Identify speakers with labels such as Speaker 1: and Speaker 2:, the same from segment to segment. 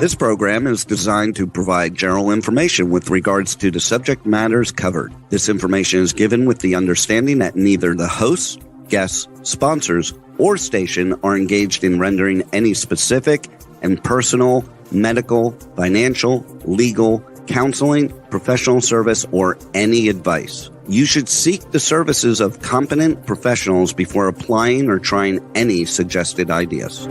Speaker 1: This program is designed to provide general information with regards to the subject matters covered. This information is given with the understanding that neither the hosts, guests, sponsors, or station are engaged in rendering any specific and personal, medical, financial, legal, counseling, professional service, or any advice. You should seek the services of competent professionals before applying or trying any suggested ideas.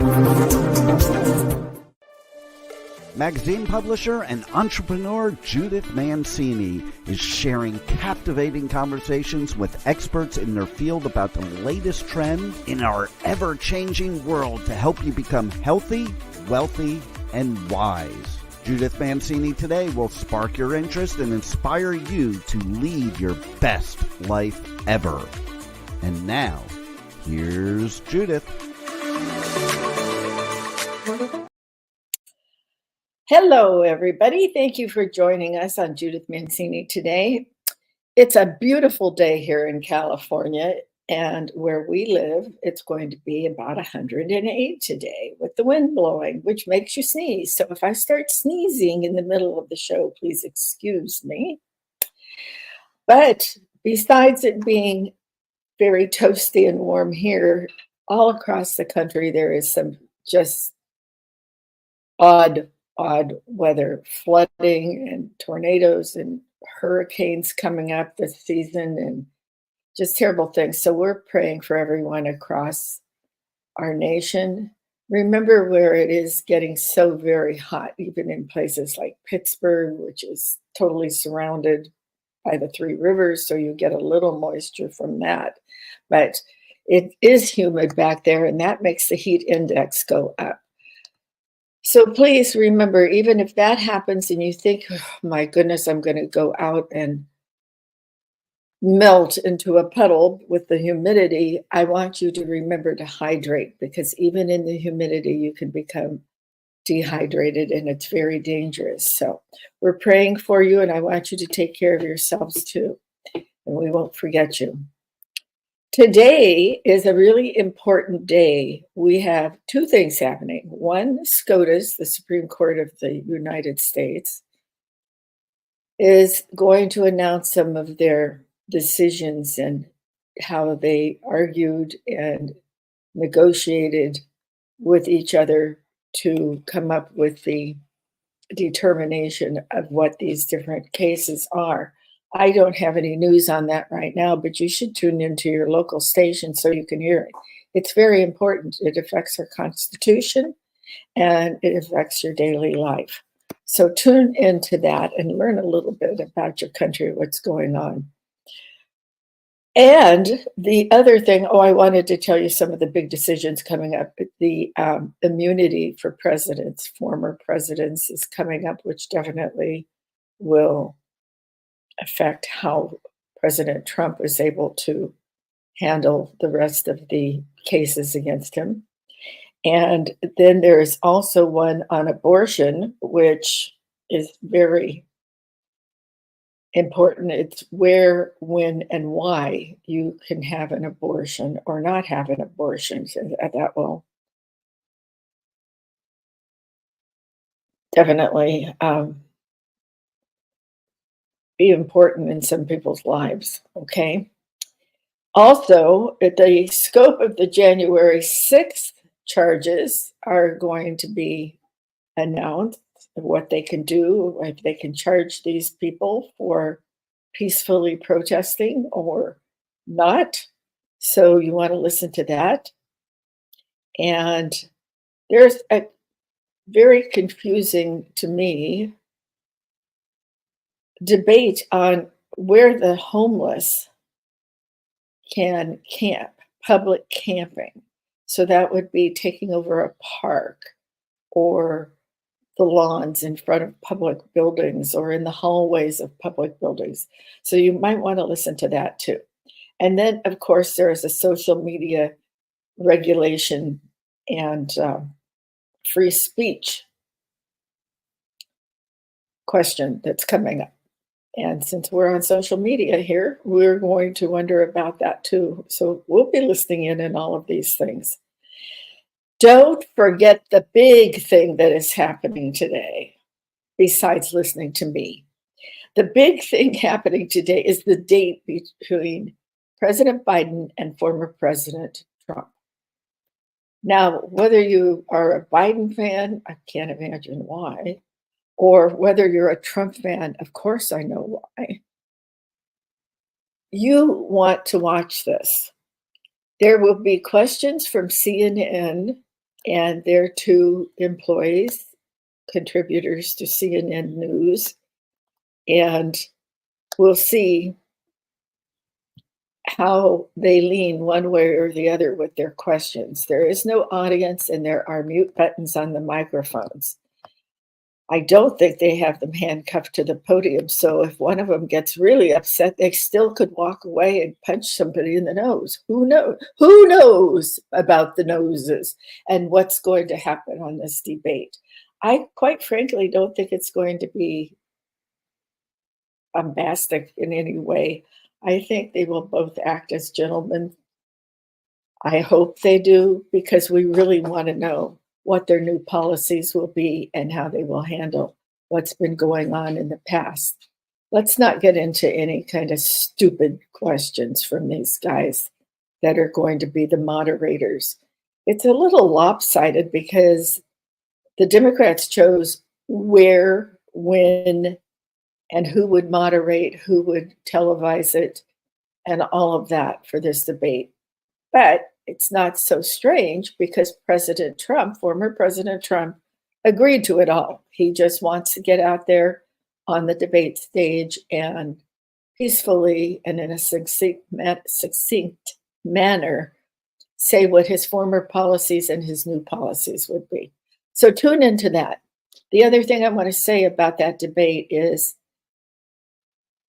Speaker 1: Magazine publisher and entrepreneur Judith Mancini is sharing captivating conversations with experts in their field about the latest trends in our ever-changing world to help you become healthy, wealthy, and wise. Judith Mancini today will spark your interest and inspire you to lead your best life ever. And now, here's Judith.
Speaker 2: Hello, everybody. Thank you for joining us on Judith Mancini today. It's a beautiful day here in California, and where we live, it's going to be about 108 today with the wind blowing, which makes you sneeze. So if I start sneezing in the middle of the show, please excuse me. But besides it being very toasty and warm here, all across the country, there is some just odd weather, flooding and tornadoes and hurricanes coming up this season and just terrible things. So we're praying for everyone across our nation. Remember where it is getting so very hot, even in places like Pittsburgh, which is totally surrounded by the Three Rivers, so you get a little moisture from that. But it is humid back there, and that makes the heat index go up. So please remember, even if that happens and you think, oh, my goodness, I'm going to go out and melt into a puddle with the humidity, I want you to remember to hydrate, because even in the humidity, you can become dehydrated and it's very dangerous. So we're praying for you, and I want you to take care of yourselves too, and we won't forget you. Today is a really important day. We have two things happening. One, SCOTUS, the Supreme Court of the United States, is going to announce some of their decisions and how they argued and negotiated with each other to come up with the determination of what these different cases are. I don't have any news on that right now, but you should tune into your local station so you can hear it. It's very important. It affects our Constitution and it affects your daily life. So tune into that and learn a little bit about your country, what's going on. And the other thing, I wanted to tell you some of the big decisions coming up. The immunity for presidents, former presidents, is coming up, which definitely will affect how President Trump is able to handle the rest of the cases against him. And then there is also one on abortion, which is very important. It's where, when, and why you can have an abortion or not have an abortion. So that will definitely be important in some people's lives, okay? Also, the scope of the January 6th charges are going to be announced, what they can do, if they can charge these people for peacefully protesting or not. So you want to listen to that. And there's a very confusing, to me, debate on where the homeless can camp, public camping. So that would be taking over a park or the lawns in front of public buildings or in the hallways of public buildings. So you might want to listen to that too. And then, of course, there is a social media regulation and free speech question that's coming up. And since we're on social media here, we're going to wonder about that too. So we'll be listening in all of these things. Don't forget the big thing that is happening today, besides listening to me. The big thing happening today is the date between President Biden and former President Trump. Now, whether you are a Biden fan, I can't imagine why, or whether you're a Trump fan, of course I know why. You want to watch this. There will be questions from CNN and their two employees, contributors to CNN News, and we'll see how they lean one way or the other with their questions. There is no audience and there are mute buttons on the microphones. I don't think they have them handcuffed to the podium, so if one of them gets really upset, they still could walk away and punch somebody in the nose. Who knows? Who knows about the noses and what's going to happen on this debate? I quite frankly don't think it's going to be bombastic in any way. I think they will both act as gentlemen. I hope they do, because we really want to know what their new policies will be and how they will handle what's been going on in the past. Let's not get into any kind of stupid questions from these guys that are going to be the moderators. It's a little lopsided because the Democrats chose where, when, and who would moderate, who would televise it, and all of that for this debate. But it's not so strange because President Trump, former President Trump, agreed to it all. He just wants to get out there on the debate stage and peacefully and in a succinct manner say what his former policies and his new policies would be. So tune into that. The other thing I want to say about that debate is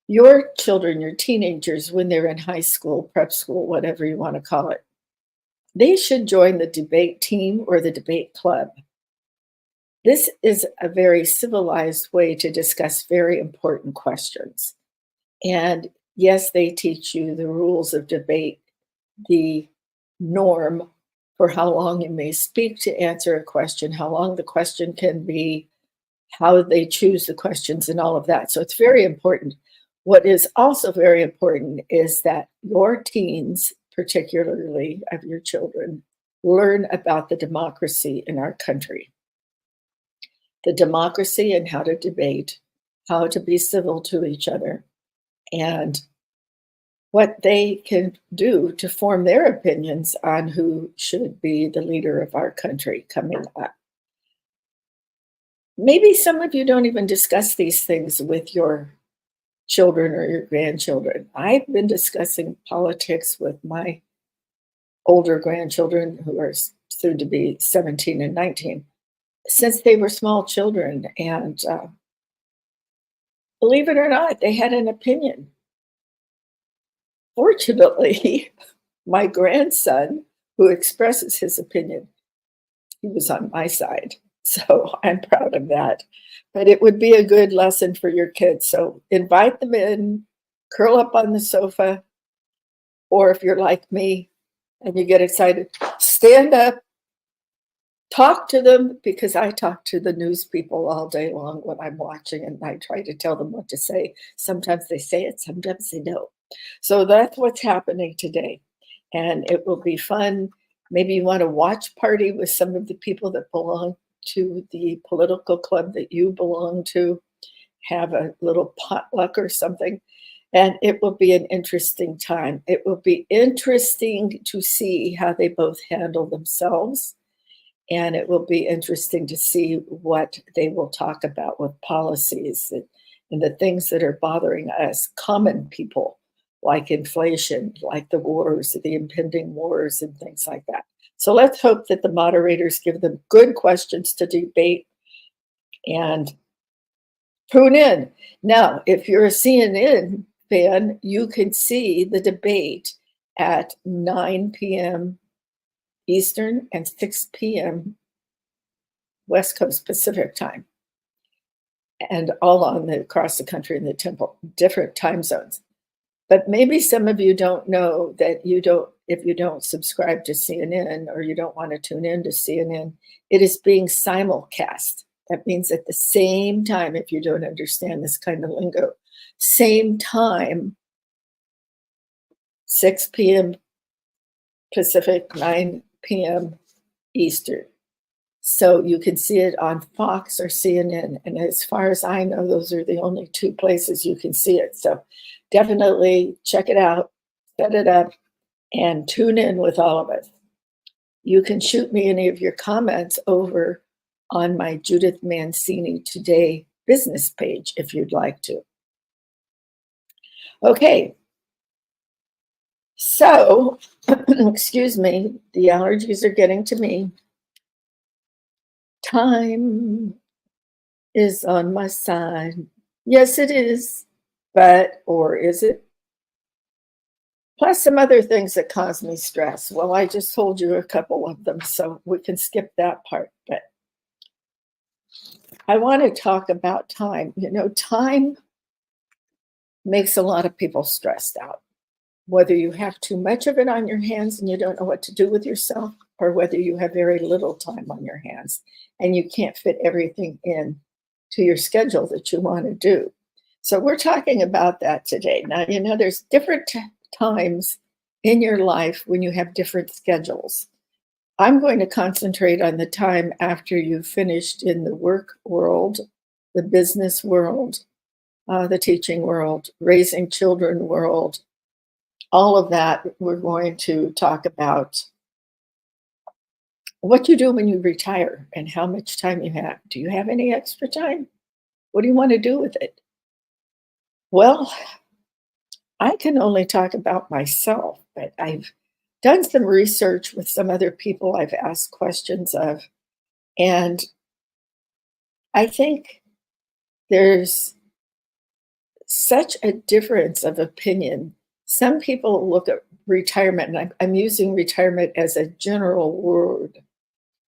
Speaker 2: your children, your teenagers, when they're in high school, prep school, whatever you want to call it, they should join the debate team or the debate club. This is a very civilized way to discuss very important questions. And yes, they teach you the rules of debate, the norm for how long you may speak to answer a question, how long the question can be, how they choose the questions, and all of that. So it's very important. What is also very important is that your teens, particularly of your children, learn about the democracy in our country. The democracy and how to debate, how to be civil to each other, and what they can do to form their opinions on who should be the leader of our country coming up. Maybe some of you don't even discuss these things with your children or your grandchildren. I've been discussing politics with my older grandchildren, who are soon to be 17 and 19, since they were small children. And believe it or not, they had an opinion. Fortunately, my grandson, who expresses his opinion, he was on my side. So I'm proud of that. But it would be a good lesson for your kids. So invite them in, curl up on the sofa, or if you're like me and you get excited, stand up, talk to them, because I talk to the news people all day long when I'm watching, and I try to tell them what to say. Sometimes they say it, sometimes they don't. So that's what's happening today. And it will be fun. Maybe you want to watch party with some of the people that belong to the political club that you belong to, have a little potluck or something, and it will be an interesting time. It will be interesting to see how they both handle themselves, and it will be interesting to see what they will talk about with policies and the things that are bothering us common people, like inflation, like the wars, the impending wars, and things like that. So let's hope that the moderators give them good questions to debate and tune in. Now, if you're a CNN fan, you can see the debate at 9 p.m. Eastern and 6 p.m. West Coast Pacific time, and all across the country in the different time zones. But maybe some of you don't know that you don't if you don't subscribe to CNN or you don't want to tune in to CNN, it is being simulcast. That means at the same time, if you don't understand this kind of lingo, same time, 6 p.m. Pacific, 9 p.m. Eastern. So you can see it on Fox or CNN. And as far as I know, those are the only two places you can see it. So definitely check it out, set it up, and tune in with all of us. You can shoot me any of your comments over on my Judith Mancini Today business page if you'd like to. Okay. So, excuse me, the allergies are getting to me. Time is on my side. Yes, it is. But, or is it? Plus some other things that cause me stress. Well, I just told you a couple of them, so we can skip that part. But I want to talk about time. You know, time makes a lot of people stressed out. Whether you have too much of it on your hands and you don't know what to do with yourself, or whether you have very little time on your hands and you can't fit everything in to your schedule that you want to do. So we're talking about that today. Now, you know, there's different times in your life when you have different schedules. I'm going to concentrate on the time after you've finished in the work world, the business world, the teaching world, raising children world, all of that. We're going to talk about what you do when you retire and how much time you have. Do you have any extra time? What do you want to do with it? Well, I can only talk about myself, but I've done some research with some other people I've asked questions of, and I think there's such a difference of opinion. Some people look at retirement, and I'm using retirement as a general word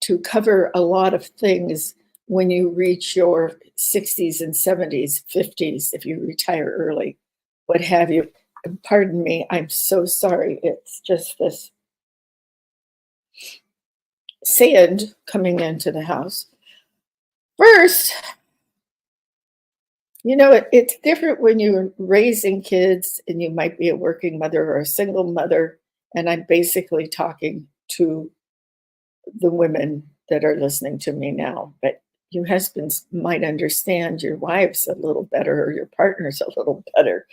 Speaker 2: to cover a lot of things when you reach your 60s and 70s, 50s, if you retire early, what have you. Pardon me, I'm so sorry. It's just this sand coming into the house. First, you know, it's different when you're raising kids and you might be a working mother or a single mother. And I'm basically talking to the women that are listening to me now. But you husbands might understand your wives a little better or your partners a little better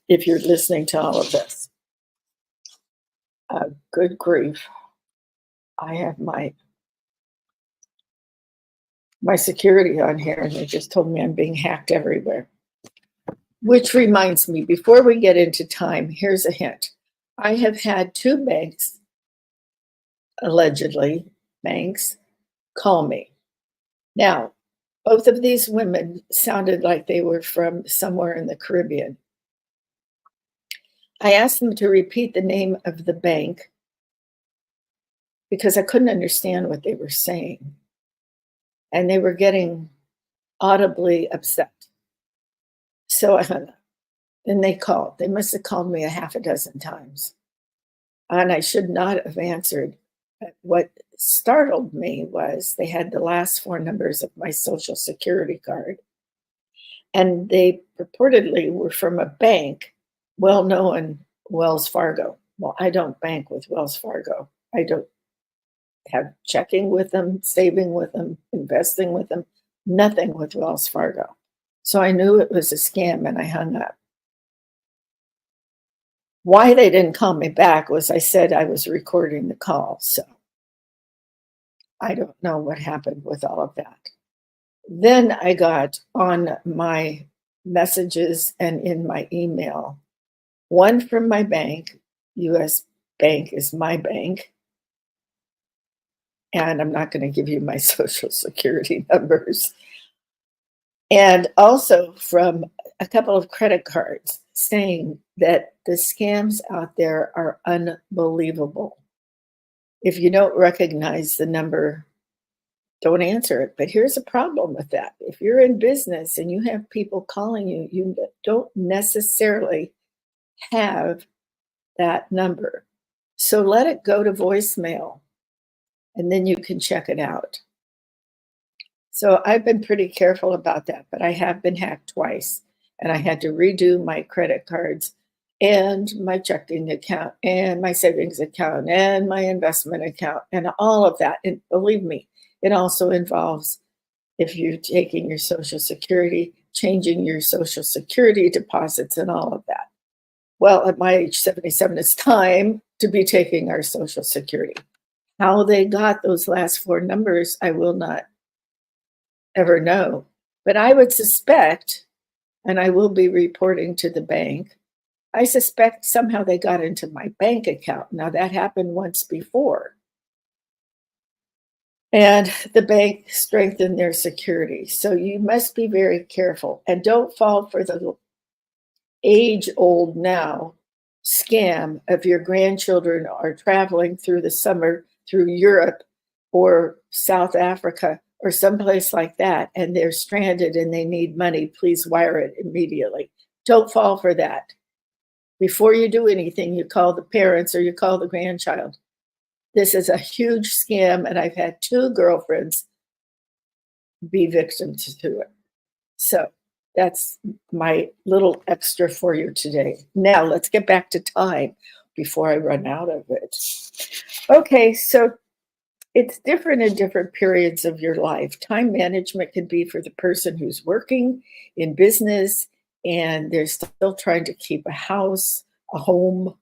Speaker 2: if you're listening to all of this. Good grief. I have my security on here and they just told me I'm being hacked everywhere. Which reminds me, before we get into time, here's a hint. I have had two banks, allegedly banks, call me. Now, both of these women sounded like they were from somewhere in the Caribbean. I asked them to repeat the name of the bank because I couldn't understand what they were saying. And they were getting audibly upset. So I hung up. Then they called. They must have called me a half a dozen times. And I should not have answered. But what startled me was they had the last four numbers of my Social Security card. And they purportedly were from a bank, well known, Wells Fargo. Well, I don't bank with Wells Fargo. I don't have checking with them, saving with them, investing with them, nothing with Wells Fargo. So I knew it was a scam and I hung up. Why they didn't call me back was I said I was recording the call. So I don't know what happened with all of that. Then I got on my messages and in my email, one from my bank, US Bank is my bank. And I'm not going to give you my Social Security numbers. And also from a couple of credit cards saying that the scams out there are unbelievable. If you don't recognize the number, don't answer it. But here's a problem with that. If you're in business and you have people calling you, you don't necessarily have that number. So let it go to voicemail and then you can check it out. So I've been pretty careful about that, but I have been hacked twice and I had to redo my credit cards and my checking account and my savings account and my investment account and all of that. And believe me, it also involves, if you're taking your Social Security, changing your Social Security deposits and all of that. Well, at my age, 77, it's time to be taking our Social Security. How they got those last four numbers, I will not ever know. But I would suspect, and I will be reporting to the bank, I suspect somehow they got into my bank account. Now, that happened once before. And the bank strengthened their security. So you must be very careful and don't fall for the age-old now scam of your grandchildren are traveling through the summer through Europe or South Africa or someplace like that, and they're stranded and they need money. Please wire it immediately. Don't fall for that. Before you do anything, you call the parents or you call the grandchild. This is a huge scam, and I've had two girlfriends be victims to it. So that's my little extra for you today. Now let's get back to time before I run out of it. Okay, so it's different in different periods of your life. Time management can be for the person who's working in business and they're still trying to keep a house, a home,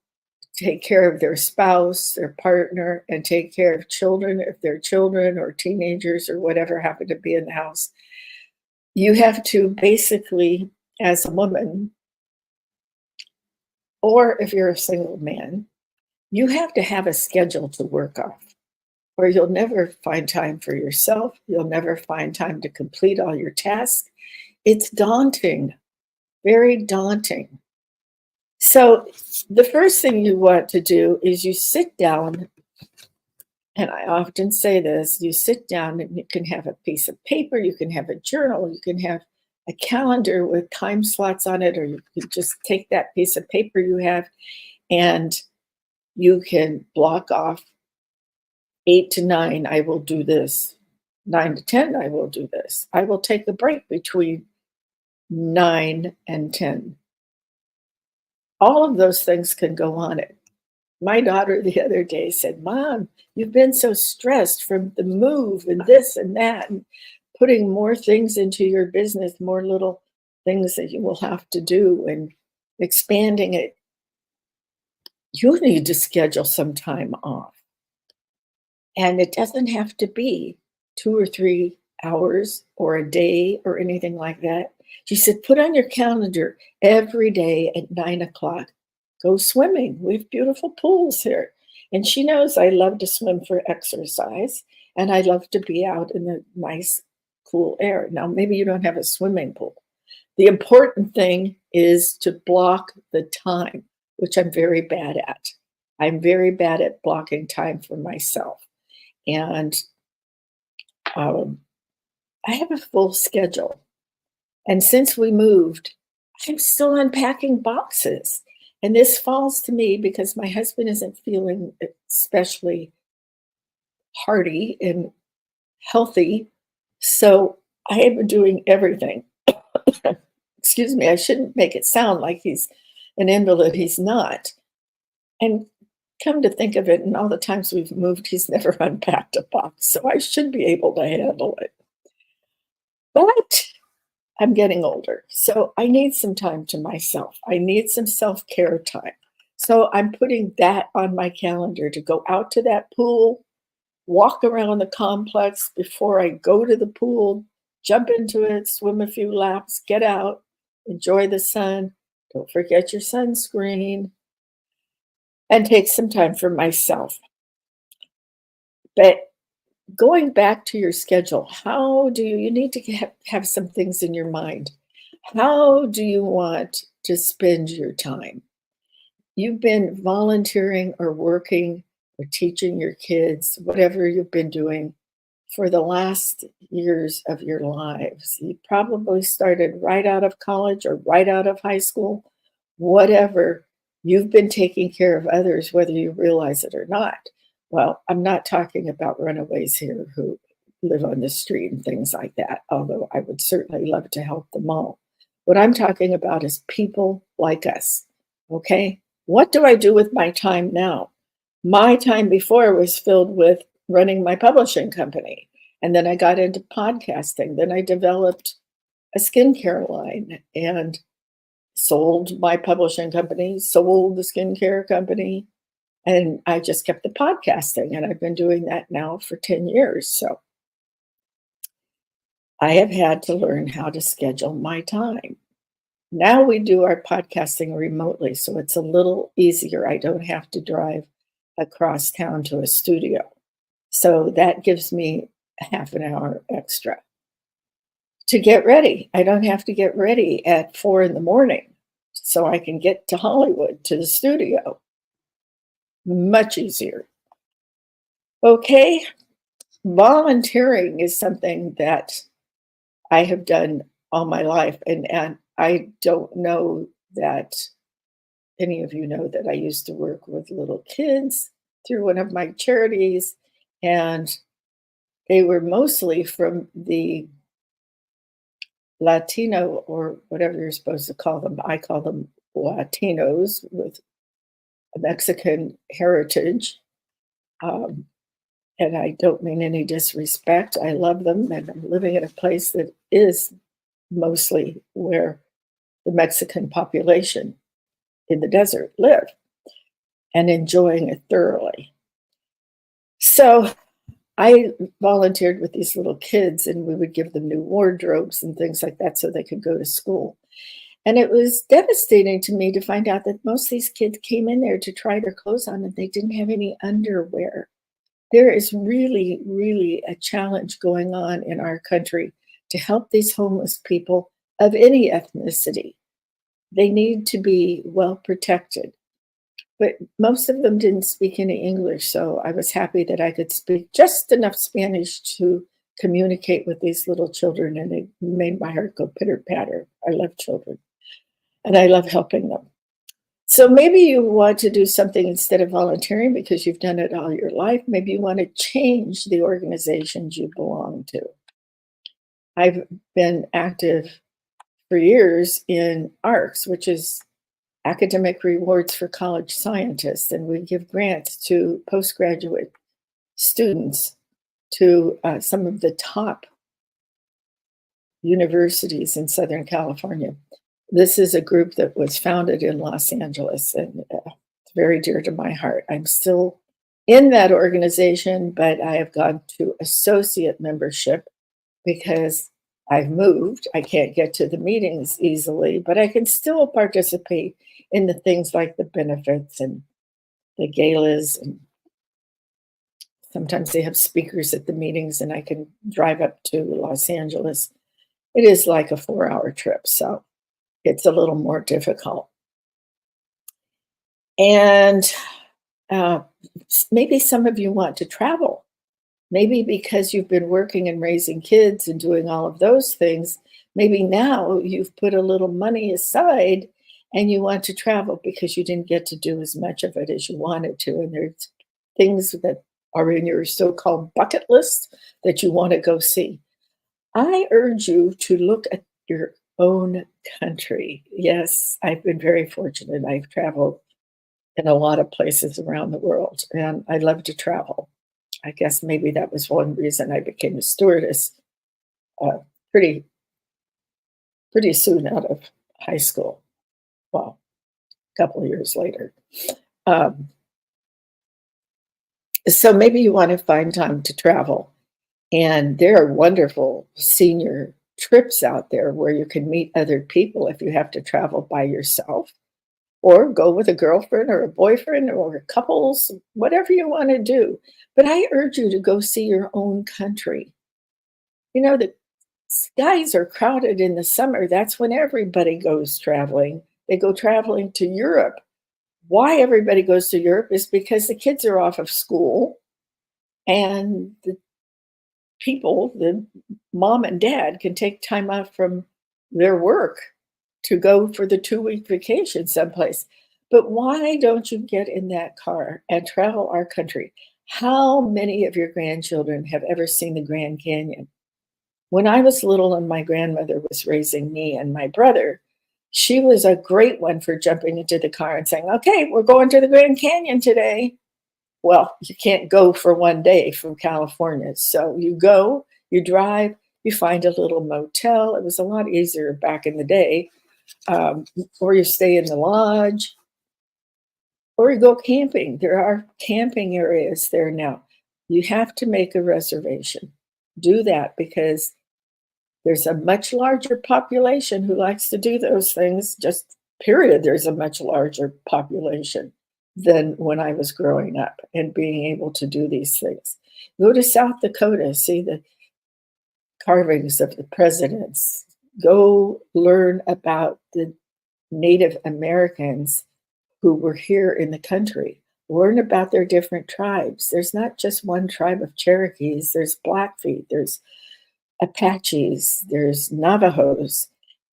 Speaker 2: take care of their spouse, their partner, and take care of children if they're children or teenagers or whatever happen to be in the house. You have to basically, as a woman, or if you're a single man, you have to have a schedule to work off, or you'll never find time for yourself. You'll never find time to complete all your tasks. It's daunting, very daunting. So the first thing you want to do is you sit down, and I often say this, you sit down and you can have a piece of paper, you can have a journal, you can have a calendar with time slots on it, or you can just take that piece of paper you have and you can block off 8 to 9, I will do this. 9 to 10, I will do this. I will take a break between 9 and 10. All of those things can go on it. My daughter the other day said, Mom, you've been so stressed from the move and this and that, and putting more things into your business, more little things that you will have to do and expanding it. You need to schedule some time off. And it doesn't have to be 2 or 3 hours or a day or anything like that. She said, put on your calendar every day at 9 o'clock. Go swimming. We have beautiful pools here. And she knows I love to swim for exercise and I love to be out in the nice, cool air. Now, maybe you don't have a swimming pool. The important thing is to block the time, which I'm very bad at. I'm very bad at blocking time for myself. And I have a full schedule. And since we moved, I'm still unpacking boxes. And this falls to me because my husband isn't feeling especially hearty and healthy. So I have been doing everything. Excuse me, I shouldn't make it sound like he's an invalid. He's not. And come to think of it, and all the times we've moved, he's never unpacked a box. So I should be able to handle it. But I'm getting older, so I need some time to myself. I need some self-care time. So I'm putting that on my calendar to go out to that pool, walk around the complex before I go to the pool, jump into it, swim a few laps, get out, enjoy the sun. Don't forget your sunscreen, and take some time for myself. But going back to your schedule, how do you need to have some things in your mind? How do you want to spend your time? You've been volunteering or working or teaching your kids, whatever you've been doing for the last years of your lives. You probably started right out of college or right out of high school, whatever. You've been taking care of others, whether you realize it or not. Well, I'm not talking about runaways here who live on the street and things like that, although I would certainly love to help them all. What I'm talking about is people like us. Okay. What do I do with my time now? My time before was filled with running my publishing company. And then I got into podcasting. Then I developed a skincare line and sold my publishing company, sold the skincare company, and I just kept the podcasting. And I've been doing that now for 10 years. So I have had to learn how to schedule my time. Now we do our podcasting remotely, so it's a little easier. I don't have to drive across town to a studio. So that gives me half an hour extra to get ready. I don't have to get ready at 4 in the morning so I can get to Hollywood, to the studio. Much easier. Okay, volunteering is something that I have done all my life, and I don't know that any of you know that I used to work with little kids through one of my charities, and they were mostly from the Latino, or whatever you're supposed to call them. I call them Latinos with a Mexican heritage. Um, and I don't mean any disrespect. I love them, and I'm living in a place that is mostly where the Mexican population in the desert live, and enjoying it thoroughly. So I volunteered with these little kids, and we would give them new wardrobes and things like that so they could go to school. And it was devastating to me to find out that most of these kids came in there to try their clothes on and they didn't have any underwear. There is really, really a challenge going on in our country to help these homeless people of any ethnicity. They need to be well protected. But most of them didn't speak any English, so I was happy that I could speak just enough Spanish to communicate with these little children, and it made my heart go pitter-patter. I love children, and I love helping them. So maybe you want to do something instead of volunteering because you've done it all your life. Maybe you want to change the organizations you belong to. I've been active for years in ARCS, which is Academic Rewards for College Scientists, and we give grants to postgraduate students to some of the top universities in Southern California. This is a group that was founded in Los Angeles, and it's very dear to my heart. I'm still in that organization, but I have gone to associate membership because I've moved. I can't get to the meetings easily, but I can still participate in the things like the benefits and the galas. And sometimes they have speakers at the meetings, and I can drive up to Los Angeles. It is like a 4-hour trip, so it's a little more difficult. And maybe some of you want to travel. Maybe because you've been working and raising kids and doing all of those things, maybe now you've put a little money aside and you want to travel because you didn't get to do as much of it as you wanted to. And there's things that are in your so-called bucket list that you want to go see. I urge you to look at your own country. Yes, I've been very fortunate. I've traveled in a lot of places around the world, and I love to travel. I guess maybe that was one reason I became a stewardess pretty soon out of high school. Well, a couple of years later. So maybe you want to find time to travel. And there are wonderful senior trips out there where you can meet other people if you have to travel by yourself, or go with a girlfriend or a boyfriend or couples, whatever you want to do. But I urge you to go see your own country. You know, the skies are crowded in the summer. That's when everybody goes traveling. They go traveling to Europe. Why everybody goes to Europe is because the kids are off of school and the people, the mom and dad, can take time off from their work to go for the 2-week vacation someplace. But why don't you get in that car and travel our country? How many of your grandchildren have ever seen the Grand Canyon? When I was little and my grandmother was raising me and my brother, she was a great one for jumping into the car and saying, "Okay, we're going to the Grand Canyon today." Well, you can't go for one day from California. So you go, you drive, you find a little motel. It was a lot easier back in the day. Or you stay in the lodge, or you go camping. There are camping areas there now. You have to make a reservation. Do that because there's a much larger population who likes to do those things. Just period. There's a much larger population than when I was growing up and being able to do these things. Go to South Dakota, see the carvings of the presidents. Go learn about the Native Americans who were here in the country. Learn about their different tribes. There's not just one tribe of Cherokees, there's Blackfeet, there's Apaches, there's Navajos,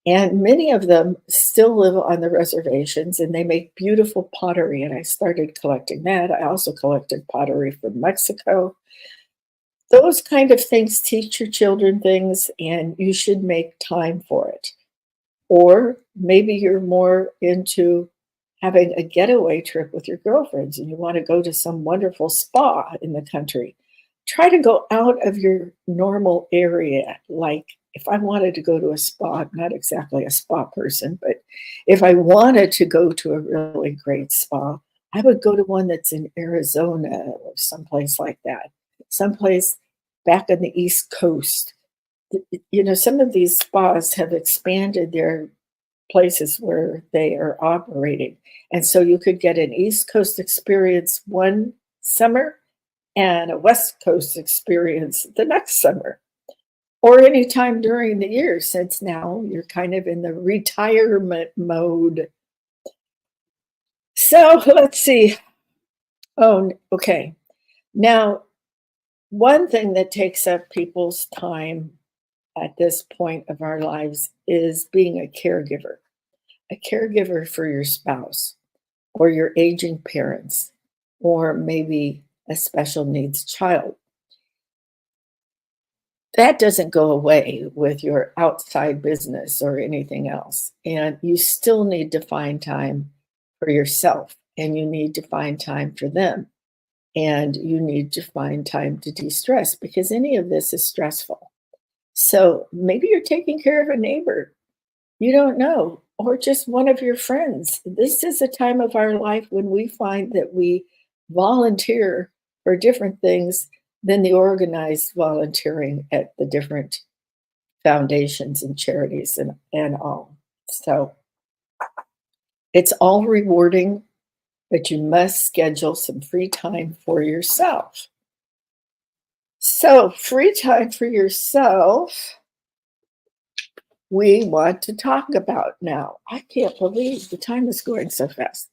Speaker 2: and many of them still live on the reservations and they make beautiful pottery. And I started collecting that. I also collected pottery from Mexico. Those kind of things teach your children things, and you should make time for it. Or maybe you're more into having a getaway trip with your girlfriends and you want to go to some wonderful spa in the country. Try to go out of your normal area. Like if I wanted to go to a spa, I'm not exactly a spa person, but if I wanted to go to a really great spa, I would go to one that's in Arizona or someplace like that, someplace back on the East Coast. You know, some of these spas have expanded their places where they are operating. And so you could get an East Coast experience one summer and a West Coast experience the next summer, or anytime during the year, since now you're kind of in the retirement mode. So let's see. Oh, okay. Now, one thing that takes up people's time at this point of our lives is being a caregiver for your spouse or your aging parents, or maybe a special needs child. That doesn't go away with your outside business or anything else. And you still need to find time for yourself, and you need to find time for them, and you need to find time to de stress because any of this is stressful. So maybe you're taking care of a neighbor you don't know, or just one of your friends. This is a time of our life when we find that we volunteer for different things than the organized volunteering at the different foundations and charities and all. So it's all rewarding, but you must schedule some free time for yourself. So, free time for yourself, we want to talk about now. I can't believe the time is going so fast.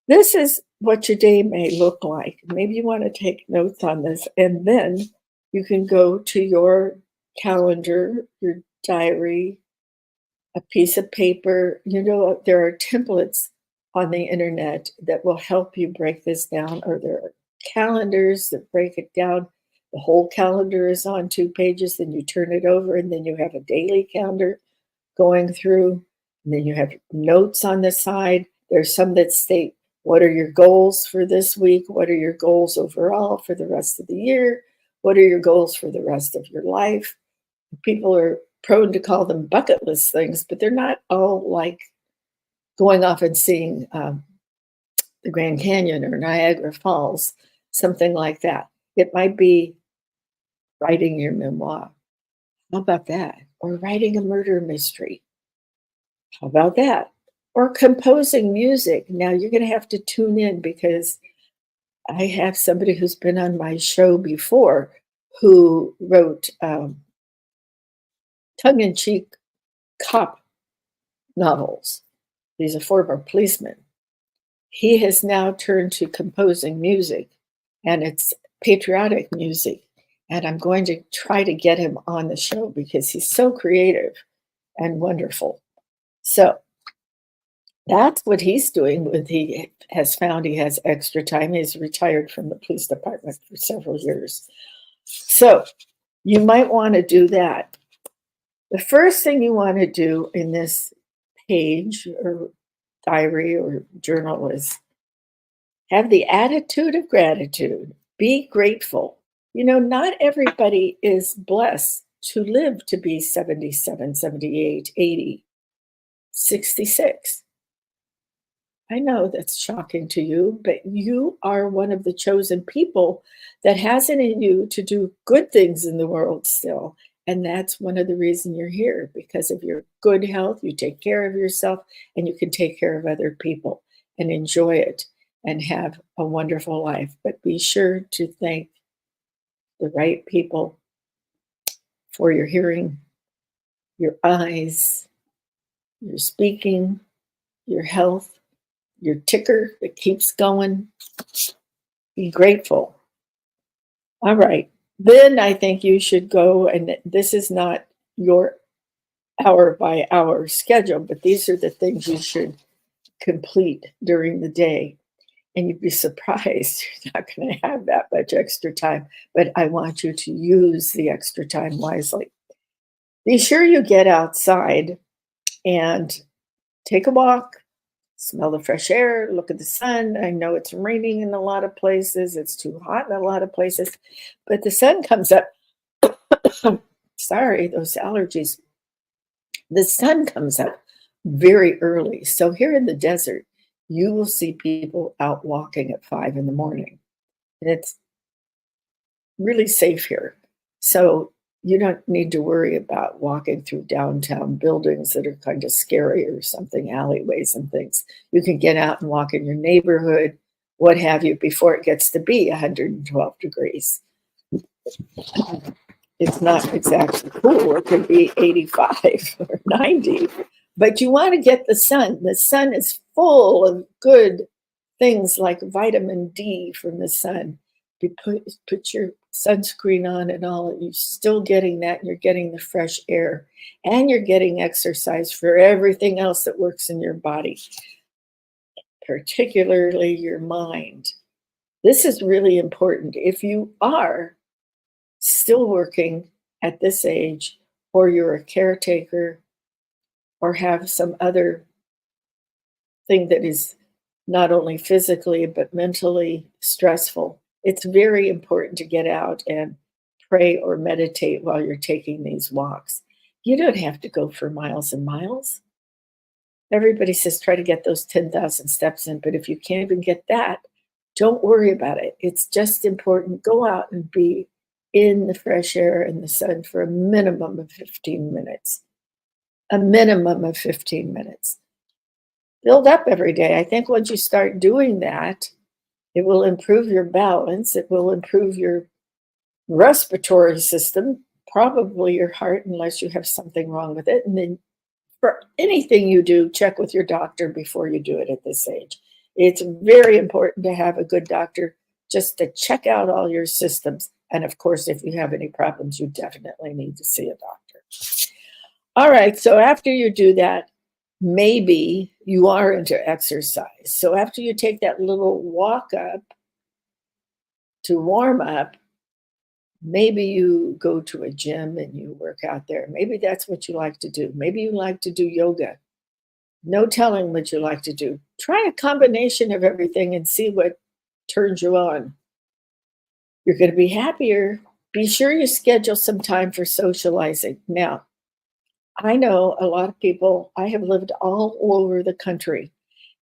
Speaker 2: This is what your day may look like. Maybe you want to take notes on this, and then you can go to your calendar, your diary, a piece of paper. You know, there are templates on the internet that will help you break this down, or there are calendars that break it down. The whole calendar is on 2 pages, then you turn it over, and then you have a daily calendar going through, and then you have notes on the side. There's some that state what are your goals for this week? What are your goals overall for the rest of the year? What are your goals for the rest of your life? People are prone to call them bucket list things, but they're not all like going off and seeing the Grand Canyon or Niagara Falls, something like that. It might be writing your memoir. How about that? Or writing a murder mystery. How about that? Or composing music. Now you're going to have to tune in because I have somebody who's been on my show before who wrote tongue-in-cheek cop novels. He's a former policeman. He has now turned to composing music, and it's patriotic music. And I'm going to try to get him on the show because he's so creative and wonderful. So That's what he's doing with he has found he has extra time. He's retired from the police department for several years. So you might want to do that. The first thing you want to do in this page or diary or journal is have the attitude of gratitude. Be grateful. You know, not everybody is blessed to live to be 77, 78, 80, 66. I know that's shocking to you, but you are one of the chosen people that has it in you to do good things in the world still. And that's one of the reasons you're here because of your good health. You take care of yourself and you can take care of other people and enjoy it and have a wonderful life. But be sure to thank the right people for your hearing, your eyes, your speaking, your health, your ticker that keeps going. Be grateful. All right. Then I think you should go, and this is not your hour by hour schedule, but these are the things you should complete during the day. And you'd be surprised you're not going to have that much extra time, but I want you to use the extra time wisely. Be sure you get outside and take a walk, smell the fresh air, look at the sun. I know it's raining in a lot of places, it's too hot in a lot of places, but the sun comes up. Sorry, those allergies. The sun comes up very early. So here in the desert, you will see people out walking at 5 in the morning. And it's really safe here. So you don't need to worry about walking through downtown buildings that are kind of scary or something, alleyways and things. You can get out and walk in your neighborhood, what have you, before it gets to be 112 degrees. It's not exactly cool. It could be 85 or 90, but you want to get the sun. The sun is full of good things like vitamin D from the sun. You put your sunscreen on and all, you're still getting that, and you're getting the fresh air, and you're getting exercise for everything else that works in your body, particularly your mind. This is really important. If you are still working at this age, or you're a caretaker, or have some other thing that is not only physically but mentally stressful, it's very important to get out and pray or meditate while you're taking these walks. You don't have to go for miles and miles. Everybody says try to get those 10,000 steps in, but if you can't even get that, don't worry about it. It's just important. Go out and be in the fresh air and the sun for a minimum of 15 minutes. A minimum of 15 minutes. Build up every day. I think once you start doing that, it will improve your balance. It will improve your respiratory system, probably your heart, unless you have something wrong with it. And then for anything you do, check with your doctor before you do it at this age. It's very important to have a good doctor just to check out all your systems. And of course, if you have any problems, you definitely need to see a doctor. All right, so after you do that, maybe you are into exercise. So after you take that little walk up to warm up, maybe you go to a gym and you work out there. Maybe that's what you like to do. Maybe you like to do yoga. No telling what you like to do. Try a combination of everything and see what turns you on. You're going to be happier. Be sure you schedule some time for socializing. Now, I know a lot of people, I have lived all over the country,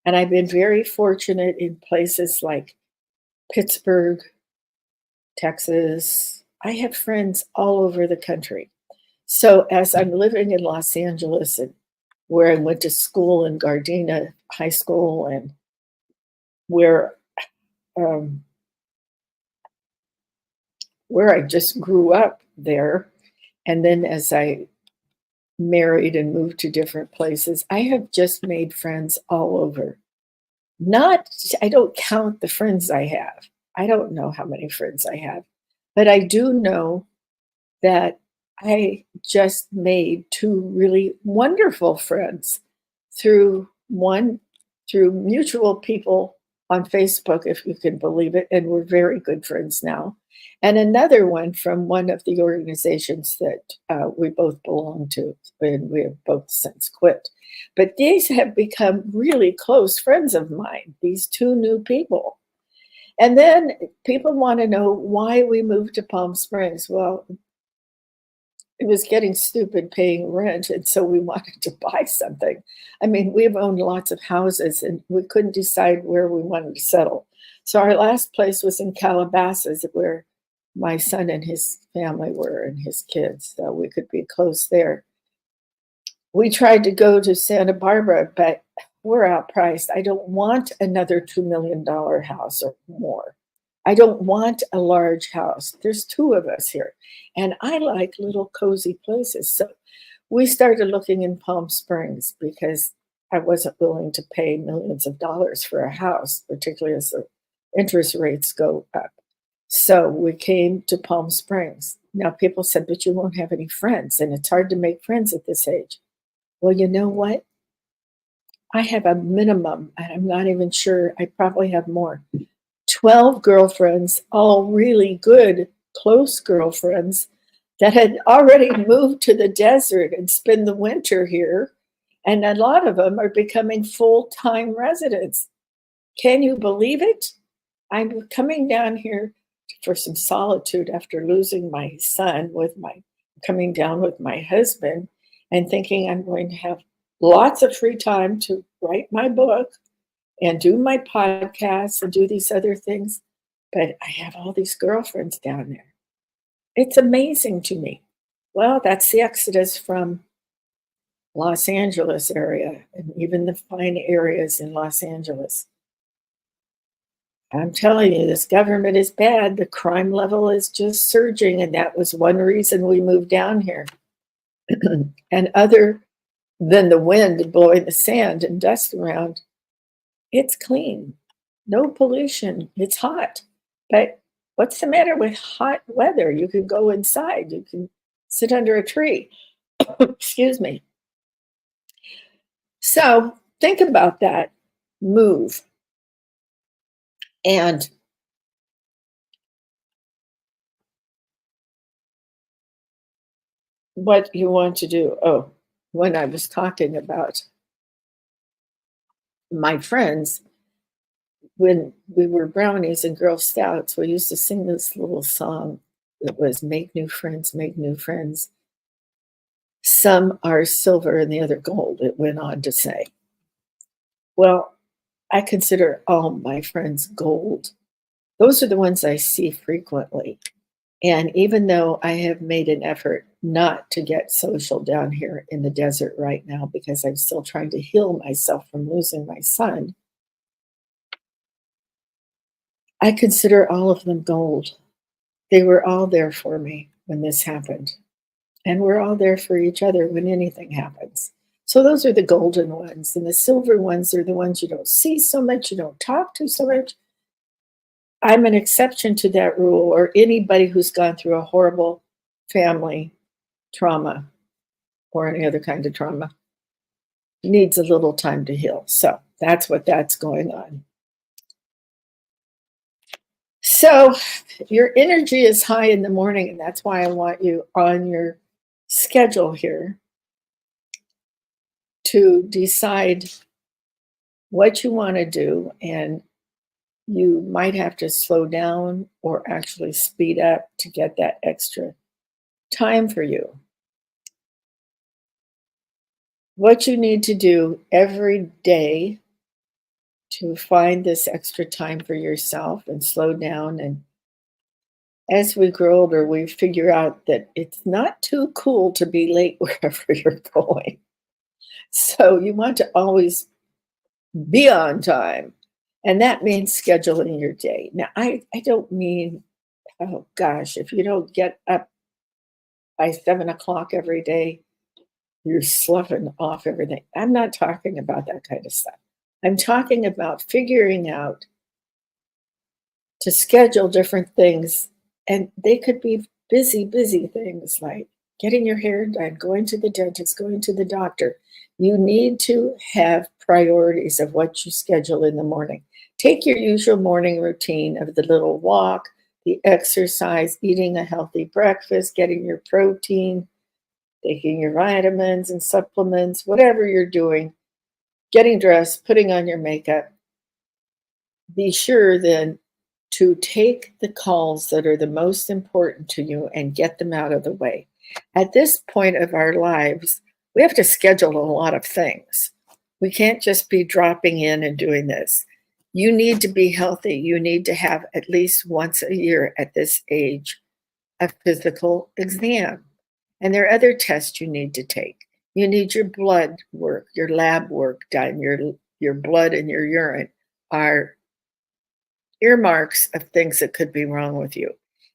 Speaker 2: and I've been very fortunate in places like Pittsburgh, Texas. I have friends all over the country. So as I'm living in Los Angeles, and where I went to school in Gardena High School, and where I just grew up there, and then as I married and moved to different places, I have just made friends all over. I don't count the friends I have. I don't know how many friends I have, but I do know that I just made 2 really wonderful friends through one through mutual people on Facebook, if you can believe it, and we're very good friends now. And another one from one of the organizations that we both belong to, and we have both since quit. But these have become really close friends of mine, these two new people. And then people want to know why we moved to Palm Springs. Well, it was getting stupid paying rent, and so we wanted to buy something. I mean, we've owned lots of houses, and we couldn't decide where we wanted to settle. So our last place was in Calabasas, where my son and his family were and his kids, so we could be close there. We tried to go to Santa Barbara, but we're outpriced. I don't want another $2 million house or more. I don't want a large house. There's two of us here, and I like little cozy places. So we started looking in Palm Springs because I wasn't willing to pay millions of dollars for a house, particularly as the interest rates go up. So we came to Palm Springs. Now people said, but you won't have any friends, and it's hard to make friends at this age. Well, you know what? I have a minimum, and I'm not even sure, I probably have more. 12 girlfriends, all really good, close girlfriends that had already moved to the desert and spend the winter here. And a lot of them are becoming full-time residents. Can you believe it? I'm coming down here for some solitude after losing my son, coming down with my husband and thinking I'm going to have lots of free time to write my book and do my podcasts and do these other things. But I have all these girlfriends down there. It's amazing to me. Well, that's the exodus from Los Angeles area and even the fine areas in Los Angeles. I'm telling you, this government is bad. The crime level is just surging. And that was one reason we moved down here. And other than the wind blowing the sand and dust around, it's clean, no pollution. It's hot. But what's the matter with hot weather? You can go inside, you can sit under a tree. Excuse me. So think about that move. And what you want to do. Oh, when I was talking about my friends, when we were brownies and Girl Scouts, we used to sing this little song that was make new friends, make new friends. Some are silver and the other gold, it went on to say. Well, I consider all my friends gold. Those are the ones I see frequently. And even though I have made an effort not to get social down here in the desert right now because I'm still trying to heal myself from losing my son, I consider all of them gold. They were all there for me when this happened. And we're all there for each other when anything happens. So those are the golden ones. And the silver ones are the ones you don't see so much, you don't talk to so much. I'm an exception to that rule, or anybody who's gone through a horrible family trauma or any other kind of trauma needs a little time to heal. So that's going on. So your energy is high in the morning, and that's why I want you on your schedule here to decide what you want to do, and you might have to slow down or actually speed up to get that extra time for you. What you need to do every day to find this extra time for yourself and slow down. And as we grow older, we figure out that it's not too cool to be late wherever you're going. So you want to always be on time. And that means scheduling your day. Now, I don't mean, oh gosh, if you don't get up by 7 o'clock every day, you're sloughing off everything. I'm not talking about that kind of stuff. I'm talking about figuring out to schedule different things. And they could be busy things like getting your hair done, going to the dentist, going to the doctor. You need to have priorities of what you schedule in the morning. Take your usual morning routine of the little walk, the exercise, eating a healthy breakfast, getting your protein, taking your vitamins and supplements, whatever you're doing, getting dressed, putting on your makeup. Be sure then to take the calls that are the most important to you and get them out of the way. At this point of our lives, we have to schedule a lot of things. We can't just be dropping in and doing this. You need to be healthy. You need to have at least once a year at this age a physical exam. And there are other tests you need to take. You need your blood work, your lab work done. Your blood and your urine are earmarks of things that could be wrong with you.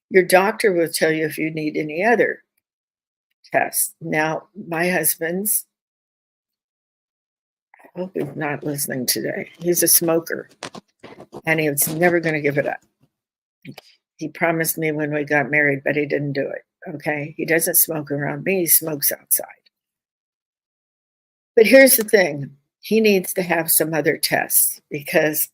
Speaker 2: Your doctor will tell you if you need any other tests. Now, my husband's, I hope he's not listening today. He's a smoker, and he was never going to give it up. He promised me when we got married, but he didn't do it. Okay? He doesn't smoke around me. He smokes outside. But here's the thing. He needs to have some other tests because,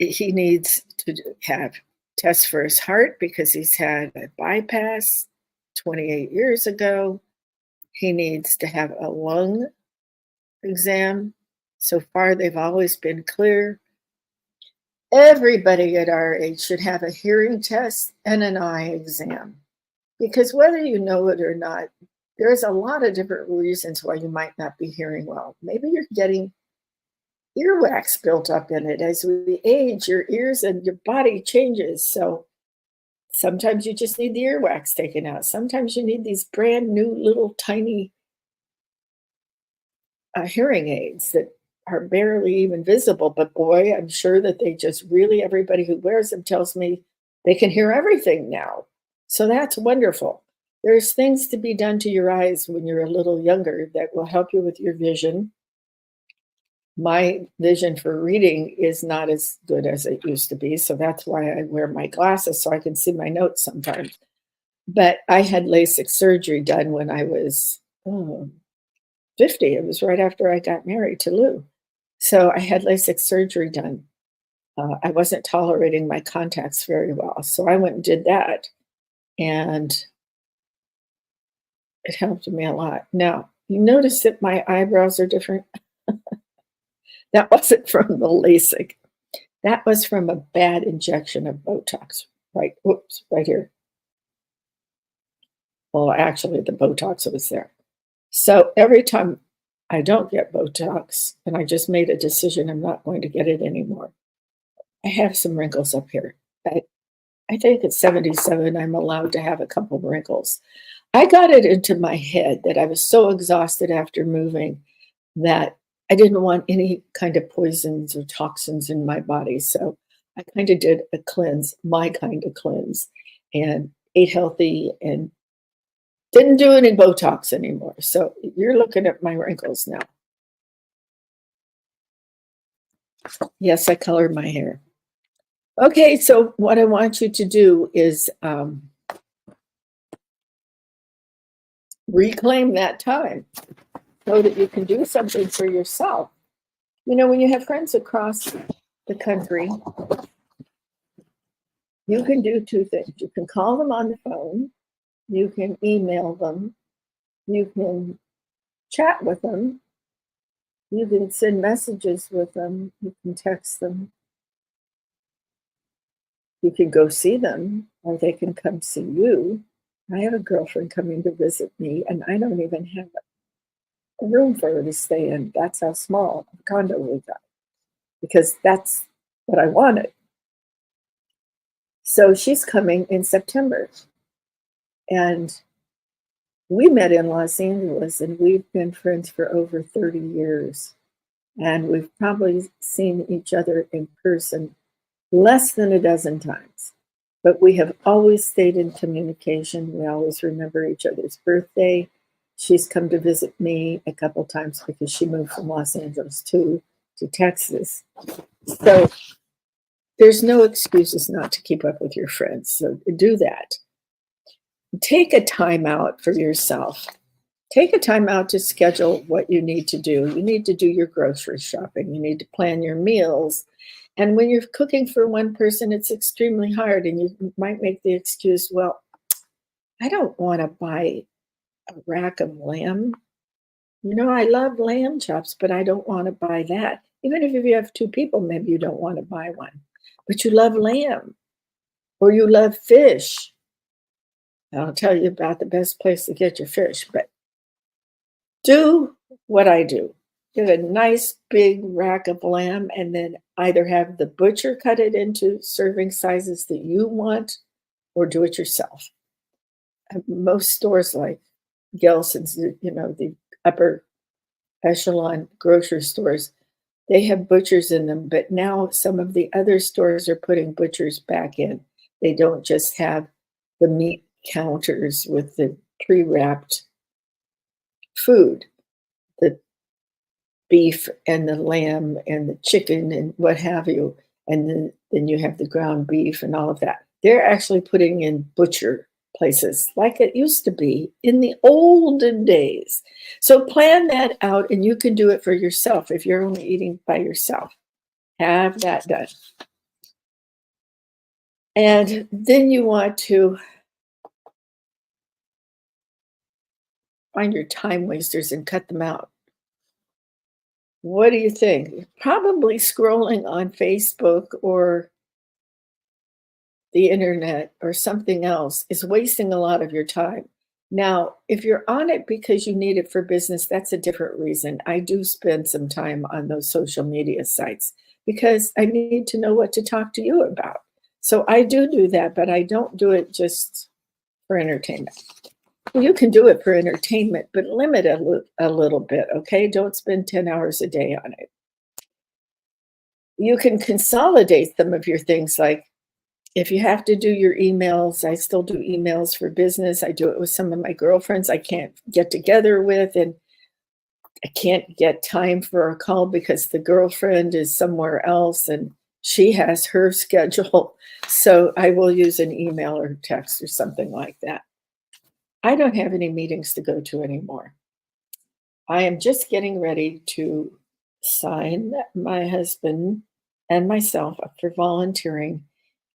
Speaker 2: he needs to have tests for his heart because he's had a bypass 28 years ago. He needs to have a lung exam. So far, they've always been clear. Everybody at our age should have a hearing test and an eye exam because whether you know it or not, there's a lot of different reasons why you might not be hearing well. Maybe you're getting earwax built up in it. As we age, your ears and your body changes. So sometimes you just need the earwax taken out. Sometimes you need these brand new little tiny hearing aids that are barely even visible. But boy, I'm sure that they just really, everybody who wears them tells me they can hear everything now. So that's wonderful. There's things to be done to your eyes when you're a little younger that will help you with your vision. My vision for reading is not as good as it used to be. So that's why I wear my glasses so I can see my notes sometimes. But I had LASIK surgery done when I was 50. It was right after I got married to Lou. So I had LASIK surgery done. I wasn't tolerating my contacts very well. So I went and did that. And it helped me a lot. Now, you notice that my eyebrows are different? That wasn't from the LASIK. That was from a bad injection of Botox. Right, whoops, right here. Well, actually, the Botox was there. So every time I don't get Botox, and I just made a decision I'm not going to get it anymore, I have some wrinkles up here. I think at 77, I'm allowed to have a couple of wrinkles. I got it into my head that I was so exhausted after moving that I didn't want any kind of poisons or toxins in my body. So I kind of did a cleanse, my kind of cleanse, and ate healthy and didn't do any Botox anymore. So you're looking at my wrinkles now. Yes, I colored my hair. Okay, so what I want you to do is reclaim that time so that you can do something for yourself. You know, when you have friends across the country, you can do two things. You can call them on the phone, you can email them, you can chat with them, you can send messages with them, you can text them, you can go see them, or they can come see you. I have a girlfriend coming to visit me, and I don't even have a room for her to stay in. That's how small a condo we got, because that's what I wanted. So she's coming in September. And we met in Los Angeles, and we've been friends for over 30 years. And we've probably seen each other in person less than a dozen times. But we have always stayed in communication. We always remember each other's birthday. She's come to visit me a couple times because she moved from Los Angeles to Texas. So there's no excuses not to keep up with your friends. So do that. Take a time out for yourself. take a time out to schedule what you need to do. You need to do your grocery shopping. You need to plan your meals. And when you're cooking for one person, it's extremely hard. And you might make the excuse, well, I don't want to buy a rack of lamb. I love lamb chops, but I don't want to buy that. Even if you have two people, maybe you don't want to buy one, but you love lamb or you love fish. I'll tell you about the best place to get your fish, but do what I do. Get a nice big rack of lamb and then either have the butcher cut it into serving sizes that you want or do it yourself. Most stores like Gelson's, the upper echelon grocery stores, they have butchers in them, but now some of the other stores are putting butchers back in. They don't just have the meat counters with the pre-wrapped food, the beef and the lamb and the chicken and what have you, and then you have the ground beef and all of that. They're actually putting in butcher places like it used to be in the olden days. So plan that out and you can do it for yourself if you're only eating by yourself. Have that done. And then you want to find your time wasters and cut them out. What do you think? Probably scrolling on Facebook or the internet or something else is wasting a lot of your time. Now, if you're on it because you need it for business, that's a different reason. I do spend some time on those social media sites because I need to know what to talk to you about. So I do that, but I don't do it just for entertainment. You can do it for entertainment, but limit a little bit, okay? Don't spend 10 hours a day on it. You can consolidate some of your things, like if you have to do your emails, I still do emails for business. I do it with some of my girlfriends I can't get together with, and I can't get time for a call because the girlfriend is somewhere else and she has her schedule. So I will use an email or text or something like that. I don't have any meetings to go to anymore. I am just getting ready to sign my husband and myself up for volunteering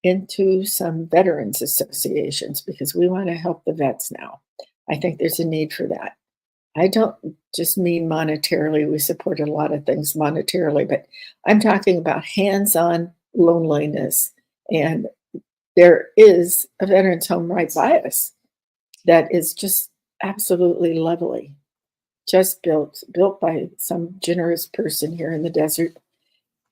Speaker 2: into some veterans associations because we want to help the vets now. I think there's a need for that. I don't just mean monetarily. We support a lot of things monetarily, but I'm talking about hands-on loneliness. And there is a veterans home right by us that is just absolutely lovely. Just built by some generous person here in the desert.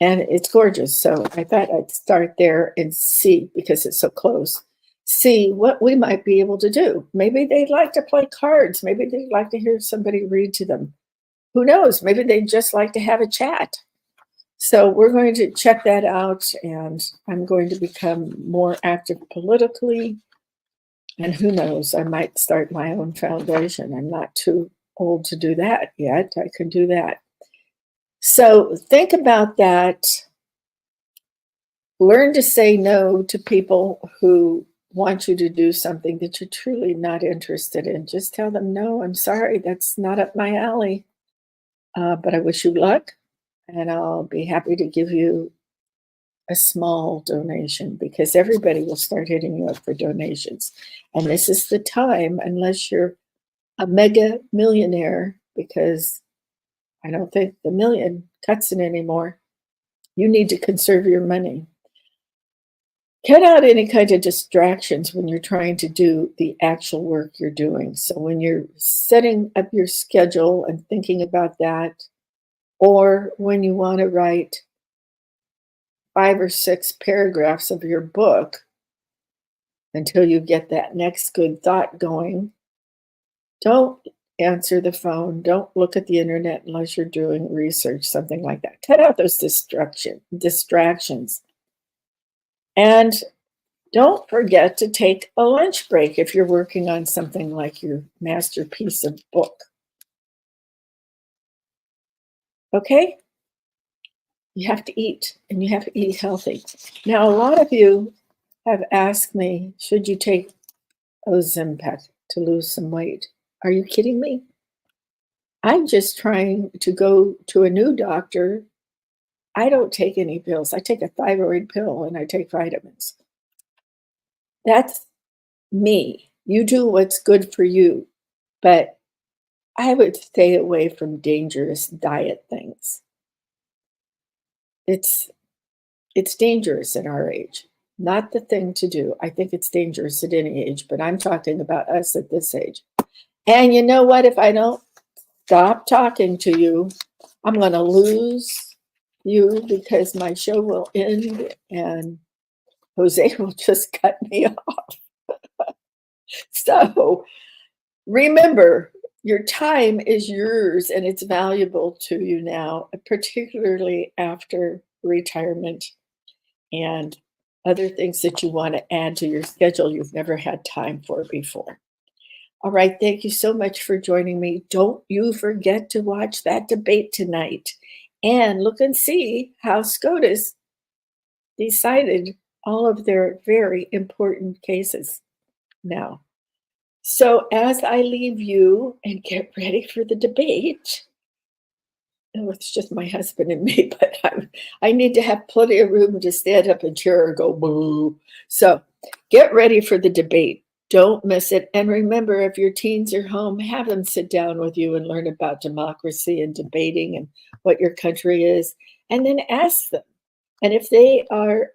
Speaker 2: And it's gorgeous. So I thought I'd start there and see, because it's so close, see what we might be able to do. Maybe they'd like to play cards. Maybe they'd like to hear somebody read to them. Who knows? Maybe they'd just like to have a chat. So we're going to check that out, and I'm going to become more active politically. And who knows, I might start my own foundation. I'm not too old to do that yet. I can do that. So think about that. Learn to say no to people who want you to do something that you're truly not interested in. Just tell them, no, I'm sorry, that's not up my alley. But I wish you luck, and I'll be happy to give you a small donation because everybody will start hitting you up for donations. And this is the time, unless you're a mega millionaire, because I don't think the million cuts it anymore. You need to conserve your money. Cut out any kind of distractions when you're trying to do the actual work you're doing. So when you're setting up your schedule and thinking about that, or when you want to write 5 or 6 paragraphs of your book until you get that next good thought going, don't answer the phone. Don't look at the internet unless you're doing research, something like that. Cut out those distractions. And don't forget to take a lunch break if you're working on something like your masterpiece of book. Okay? You have to eat, and you have to eat healthy. Now, a lot of you have asked me, should you take Ozempic to lose some weight? Are you kidding me? I'm just trying to go to a new doctor. I don't take any pills. I take a thyroid pill and I take vitamins. That's me. You do what's good for you, but I would stay away from dangerous diet things. It's it's dangerous at our age. Not the thing to do. I think it's dangerous at any age, but I'm talking about us at this age. And you know what? If I don't stop talking to you, I'm going to lose you because my show will end and Jose will just cut me off. So remember, your time is yours and it's valuable to you now, particularly after retirement and other things that you want to add to your schedule you've never had time for before. All right, thank you so much for joining me. Don't you forget to watch that debate tonight and look and see how SCOTUS decided all of their very important cases now. So as I leave you and get ready for the debate, oh, it's just my husband and me, but I need to have plenty of room to stand up and cheer or go boo. So get ready for the debate. Don't miss it. And remember, if your teens are home, have them sit down with you and learn about democracy and debating and what your country is, and then ask them. And if they are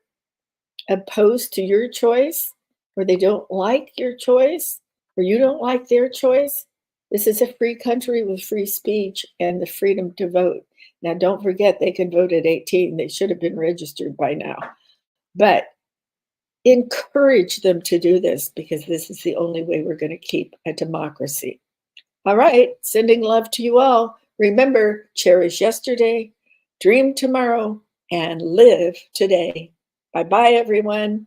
Speaker 2: opposed to your choice, or they don't like your choice, or you don't like their choice, this is a free country with free speech and the freedom to vote. Now, don't forget, they can vote at 18. They should have been registered by now. But encourage them to do this because this is the only way we're going to keep a democracy. All right, sending love to you all. Remember, cherish yesterday, dream tomorrow, and live today. Bye-bye, everyone.